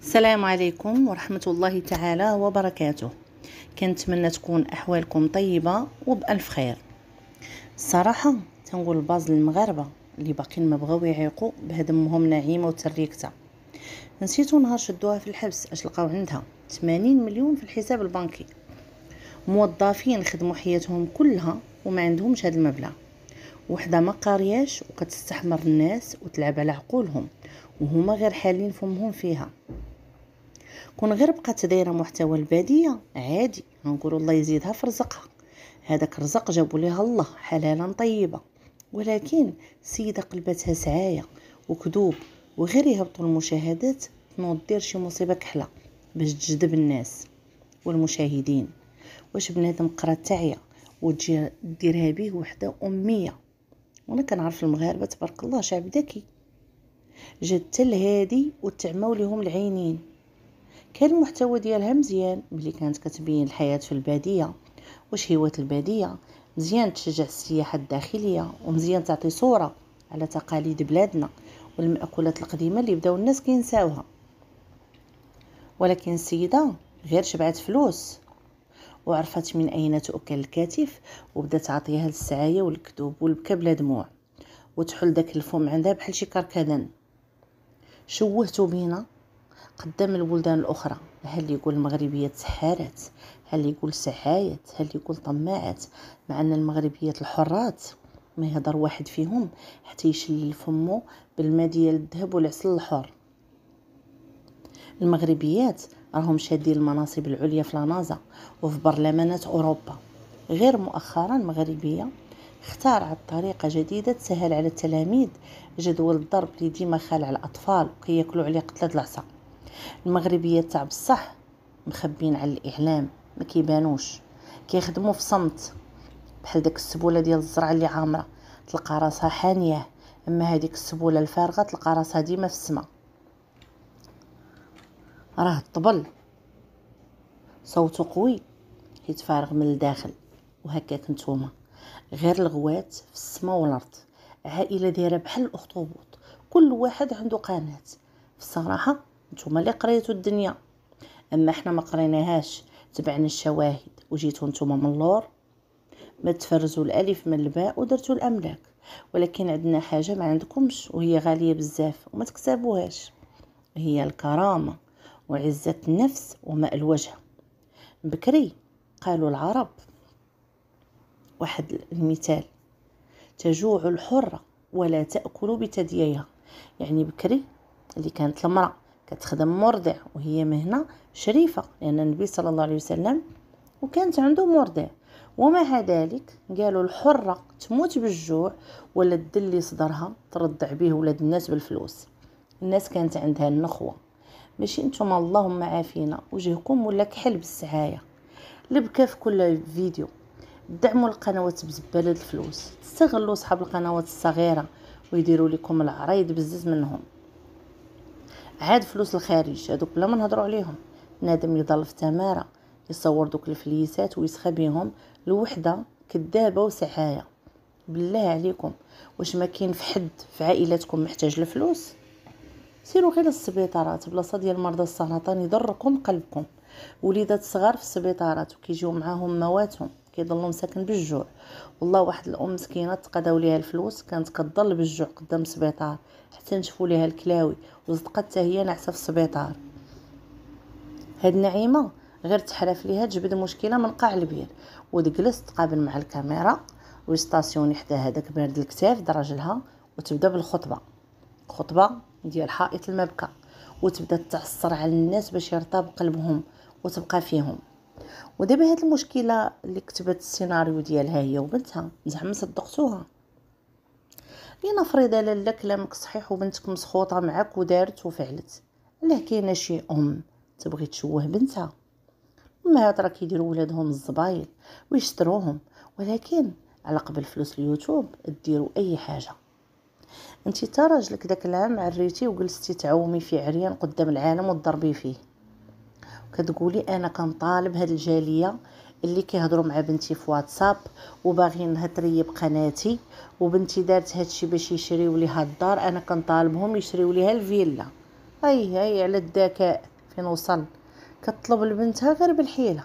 السلام عليكم ورحمة الله تعالى وبركاته. كنتمنى تكون أحوالكم طيبة وبألف خير. الصراحة تنقول الباز للمغاربة اللي باقين ما بغاو يعيقوا بهدمهم نعيمة وتريكتها. نسيتو نهار شدوها في الحبس اش لقاو عندها 80 مليون في الحساب البنكي. موظفين خدموا حياتهم كلها وما عندهمش هذا المبلغ. وحده ما قارياش وكتستحمر الناس وتلعب على عقولهم وهما غير حالين فمهم فيها. كون غير بقات دايره محتوى الباديه عادي غنقولوا الله يزيدها في رزقها، هذاك الرزق جابوا ليها الله حلالا طيبه. ولكن السيده قلبتها سعايه وكذوب وغير يهبطوا المشاهدات تنوض دير شي مصيبه كحله باش تجذب الناس والمشاهدين. واش بنادم قرا تعيا وديرها به وحده اميه؟ وانا كنعرف المغاربه تبارك الله شعب ذكي، جات حتى لهادي وتعماو ليهم العينين. كان المحتوى ديالها مزيان ملي كانت كتبين الحياة في البادية واش هيوات البادية، مزيان تشجع السياحة الداخلية ومزيان تعطي صورة على تقاليد بلادنا والمأكولات القديمة اللي بداو الناس كينساوها. ولكن السيدة غير شبعت فلوس وعرفت من أين تؤكل الكتف وبدات تعطيها السعاية والكذوب والبكا بلا دموع وتحل داك الفم عندها بحال شي كركدن. شوهتو بينا قدام البلدان الأخرى، هل يقول المغربيات سحارات، هل يقول سحايات، هل يقول طماعات، مع أن المغربيات الحرات ما يهضر واحد فيهم حتى يشل فمه بالماء ديال الذهب والعسل الحر. المغربيات راهم شادين المناصب العليا في لانازا وفي برلمانات أوروبا. غير مؤخرا مغربية اخترعت طريقة جديدة تسهل على التلاميذ جدول الضرب اللي ديما خال على الأطفال وكياكلوا عليه قتلة العصا. المغربية تاع بصح مخبين على الاعلام، ما كيبانوش، كيخدموا في صمت بحال داك السبوله ديال الزرع اللي عامره تلقى راسها حانيه، اما هذيك السبوله الفارغه تلقى راسها ديما في السماء. راه الطبل صوته قوي حيت فارغ من الداخل، وهكاك نتوما غير الغوات في السماء والارض، عائله دايره بحال الاخطبوط، كل واحد عنده قناه. في الصراحه نتوما اللي قريتوا الدنيا، اما احنا ما قريناهاش، تبعنا الشواهد وجيتوا نتوما من اللور ما تفرزوا الالف من الباء ودرتوا الاملاك. ولكن عندنا حاجه ما عندكمش وهي غاليه بزاف وما تكسبوهاش، هي الكرامه وعزه النفس وماء الوجه. بكري قالوا العرب واحد المثال: تجوع الحره ولا تاكل بثدييها. يعني بكري اللي كانت المراه كتخدم مرضع وهي مهنه شريفه لان النبي صلى الله عليه وسلم وكانت عنده مرضع، ومع ذلك قالوا الحره تموت بالجوع ولا تدلي صدرها ترضع به ولاد الناس بالفلوس. الناس كانت عندها النخوه، ماشي نتوما اللهم عافينا وجهكم ولا كحل بالسعايه. لبكا في كل فيديو، دعموا القنوات بزباله الفلوس، تستغلوا اصحاب القنوات الصغيره ويديروا لكم العريض بزز منهم. عاد فلوس الخارج هذوك بلا ما نهضروا عليهم، نادم يضل في تماره يصور دوك الفليسات ويسخى بهم لوحده كذابه وسحايه. بالله عليكم واش ما كاين في حد في عائلتكم محتاج لفلوس؟ سيروا غير للسبيطارات بلاصه ديال مرضى السرطان يضركم قلبكم. وليدات صغار في السبيطارات وكيجيو معاهم مواتهم كيضلوا مساكن بالجوع. والله واحد الام مسكينه تقداو ليها الفلوس كانت كتضل بالجوع قدام السبيطار حتى نشفوا ليها الكلاوي وصدقت حتى هي ناعسه في السبيطار. هاد نعيمه غير تحرف ليها تجبد مشكله من قاع البير وتجلس تقابل مع الكاميرا ويستاسيوني حدا هذاك بارد الكتاف دراجلها وتبدا بالخطبه، خطبه ديال حائط المبكى، وتبدا تعصر على الناس باش يرطب قلبهم وتبقى فيهم. ودابا هاد المشكله اللي كتبت السيناريو ديالها هي وبنتها زعما صدقتوها؟ لنفرض لالا كلامك صحيح وبنتك مسخوطه معك ودارت وفعلت، لا كاينه شي ام تبغي تشوه بنتها؟ امهات راه كيديروا ولادهم الزبايل ويشتروهم، ولكن على قبل فلوس اليوتيوب ديروا اي حاجه. انتي تا راجلك داك العام عريتي وجلستي تعومي في عريان قدام العالم وتضربي فيه كتقولي انا كنطالب هاد الجاليه اللي كيهضروا مع بنتي في واتساب وباغينها تريب قناتي، وبنتي دارت هادشي باش يشريو ليها الدار، انا كنطالبهم يشريو ليها الفيلا. هاي على الذكاء فين وصل، كتطلب لبنتها غير بالحيلة.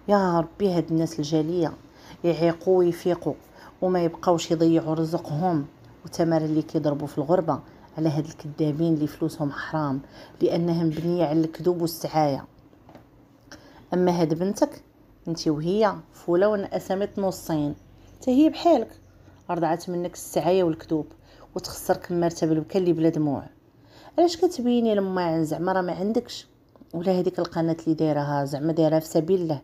يا ربي هاد الناس الجالية يعيقوا ويفيقوا وما يبقاوش يضيعوا رزقهم وتمر اللي كيضربوا في الغربة على هاد الكذابين اللي فلوسهم حرام لانهم بنية على الكذوب والسعاية. اما هاد بنتك انتي وهي فوله وانقسمت نصين، حتى هي بحالك رضعت منك السعاية والكذوب وتخسرك مرتبه البكا اللي بلا دموع. علاش كتبيني لما زعما راه ما عندكش؟ ولا هذيك القناه اللي دايرها زعما دايرها في سبيل الله،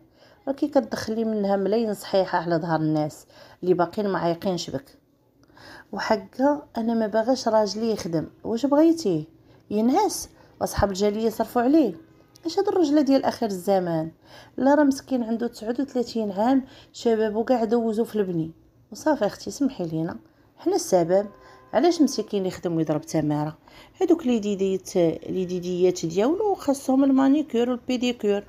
راكي كتدخلي منها ملايين صحيحه على ظهر الناس اللي باقيين ما عايقينش بك. وحقا انا ما باغاش راجلي يخدم، واش بغيتيه ينعس واصحاب الجاليه يصرفوا عليه؟ اش هاد الرجله ديال اخر الزمان؟ لا راه مسكين عنده 39 عام شباب وكاع دوزو في البني وصافي. اختي سمحي لينا حنا السبب علاش مسكين يخدم ويضرب تماره. هادوك لي ديديات ديالو خاصهم المانيكير والبيديكير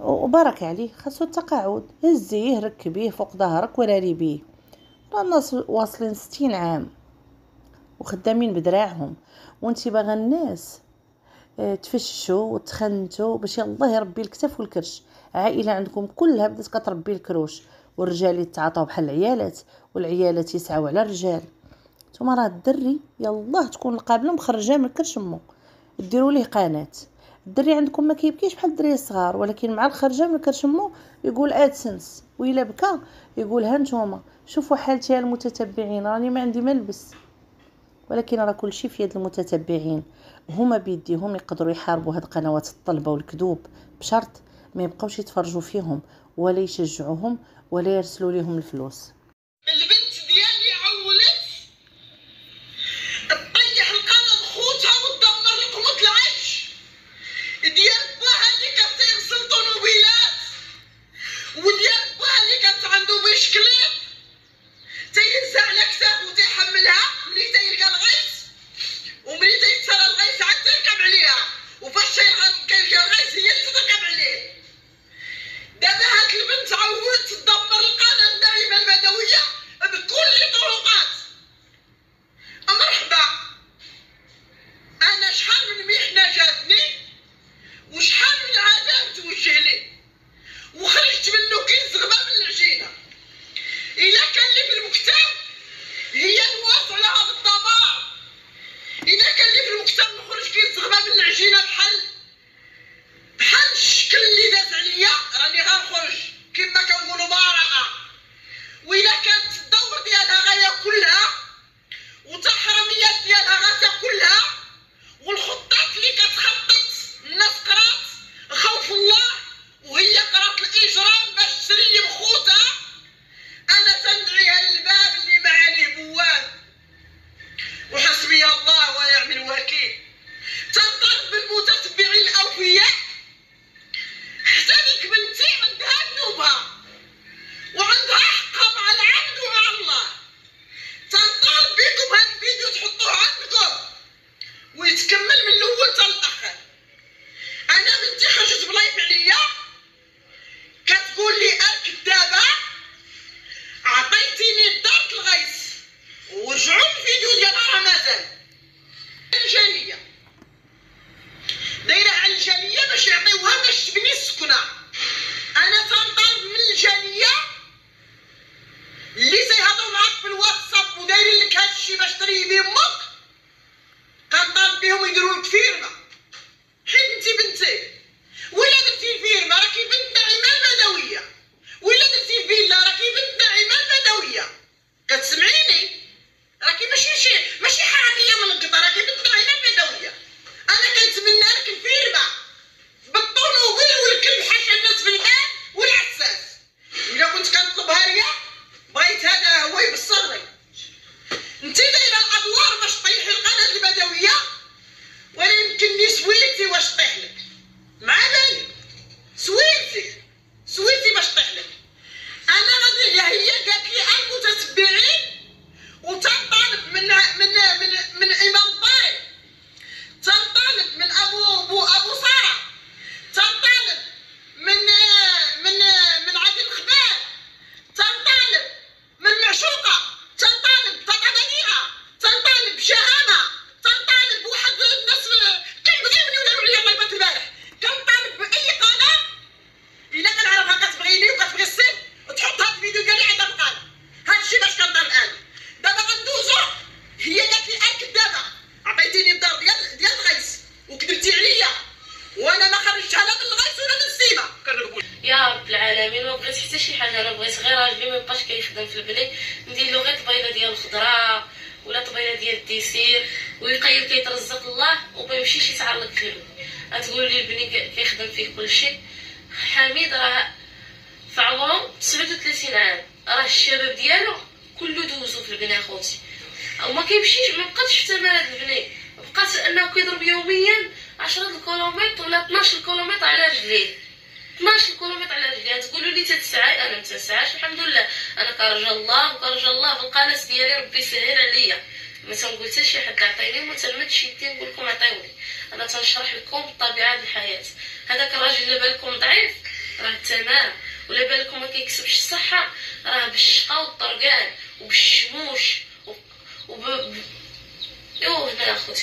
وبارك عليه، خاصو التقاعد، هزيه ركبيه فوق ظهرك ولا ريبيه. راه الناس واصلين 60 عام وخدامين بدراعهم وانتي باغا الناس تفششوا وتخنتوا باش الله يربي الكتاف والكرش. عائله عندكم كلها بدات كتربي الكروش والرجال يتعاطاو بحال العيالات والعيالات يسعاو على الرجال. نتوما راه الدري يلاه تكون القابله مخرجاه من كرش امو ديروا ليه قناه. الدري عندكم ما كيبكيش بحال الدري الصغار، ولكن مع الخرجه من كرش امو يقول ادسنس، وإلا بكى يقول ها نتوما شوفوا حالتي المتتبعين راني ما عندي ما نلبس. ولكن راه كلشي في يد المتتبعين، هما بيديهم يقدروا يحاربوا هاد قنوات الطلبه والكذوب بشرط ما يبقاوش يتفرجوا فيهم ولا يشجعوهم ولا يرسلوا لهم الفلوس. البنت ديالي عولت تطيح القلم خوتها وتدمر لكم العيش ديال باها اللي كانت تغسل طوموبيلات وديال باها اللي كانت عنده بشكليت تيهز على كتافو وتيحملها ملي تيلقى الغيث، وملي تيكسر الغيث عاد تركب عليها، وفاش كيلقى الغيث هي اللي تركب عليه. دابا هاد البنت عودت تدمر القناه الناعمه البدويه بكل طرقات. مرحبا، انا شحال من محنه جاتني وشحال من عذاب توجه لي وخرجت منه كيزغبه من العجينه. الا كان اللي في المكتب هي نواص على هذا الدمار، الا كان اللي في المكتب نخرج كيزغبه من العجينه بحال الشكل اللي داز عليا راني غنخرج كما كنقولوا بارقه. وإلا كانت الدور ديالها غياكلها وتحرميات ديالها غتاكلها، والخطات اللي كتخطط الناس قرات خوف الله وهي قرات الاجرام باش تسلم خوتها، انا تندعيها للباب اللي ما عليه بواب وحسبي الله ونعم الوكيل. تنطالب بالمتفق بغيت غير راجلي ما يبقاش كيخدم في البني، ندير له غير طبيله ديال الخضره ولا طبيله ديال الديسير ويقير كيترزق الله وما يمشيش يتعرض في البني. غتقول لي البني كيخدم فيه كلشي. حميد راه في عمره 37 عام، راه الشباب ديالو كله دوزو في البناء اخوتي، وما كيمشيش، ما بقاتش في تمارين البناء، بقات انه كيضرب يوميا 10 كيلومتر ولا 12 كيلومتر على رجليه. 12 كيلومتر على رجليه. تقولوا لي تتسعى، انا متسعاش الحمد لله، انا كرجا الله وكرجا الله في القناه ديالي ربي يسهل عليا. ما تنقول حتى شي حد عطيني وما تنمدش يدي نقول لكم عطيوني، انا تنشرح لكم طبيعه الحياه. هذاك الراجل اللي بالكم ضعيف راه التمام، ولا بالكم ما كيكسبش الصحه، راه بالشقا والطرقان وبالشموم